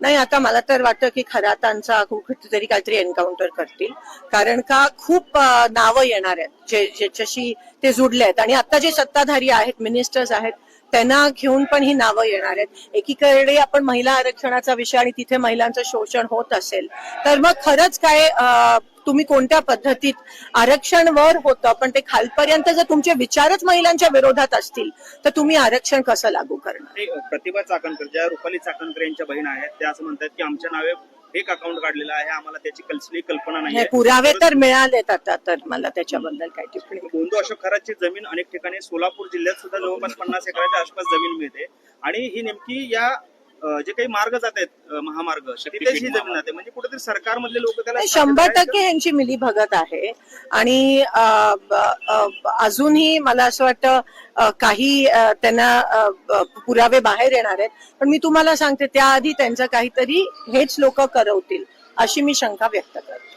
नाही, आता मला तर वाटतं की खरातांचा कुठेतरी काहीतरी एन्काउंटर करतील, कारण का खूप नावं येणार आहेत ज्याच्याशी ते जुडले आहेत, आणि आता जे सत्ताधारी आहेत, मिनिस्टर्स आहेत, त्यांना घेऊन पण ही नावं येणार आहेत. एकीकडे आपण महिला आरक्षणाचा विषय आणि तिथे महिलांचं शोषण होत असेल तर मग खरंच काय तुम्ही कोणत्या पद्धतीत आरक्षण वर होतं, पण ते खालपर्यंत जर तुमचे विचारच महिलांच्या विरोधात असतील तर तुम्ही आरक्षण कसं लागू करणार? प्रतिभा चाकणकर, ज्या रुपाली चाकणकर यांच्या बहीण आहेत, त्या असं म्हणतात की आमच्या नावे फेक अकाउंट काढलेलं आहे, आम्हाला त्याची कसली कल्पना नाही. पुरावे तर मिळालेत आता, तर मला त्याच्याबद्दल काय टिप्पणी. गोंदू अशोक खरातची जमीन अनेक ठिकाणी सोलापूर जिल्ह्यात सुद्धा जवळपास 50 एकराच्या आसपास जमीन मिळते, आणि ही नेमकी या जे काही मार्ग जात आहेत महामार्ग, तिथेच ही जमीन जाते. म्हणजे कुठेतरी सरकारमधले लोक त्याला 100% ह्यांची मिलीभगत आहे, आणि अजूनही मला असं वाटतं काही त्यांना पुरावे बाहेर येणार आहेत. पण मी तुम्हाला सांगते, त्याआधी त्यांचं काहीतरी हेच लोक करवतील अशी मी शंका व्यक्त करते.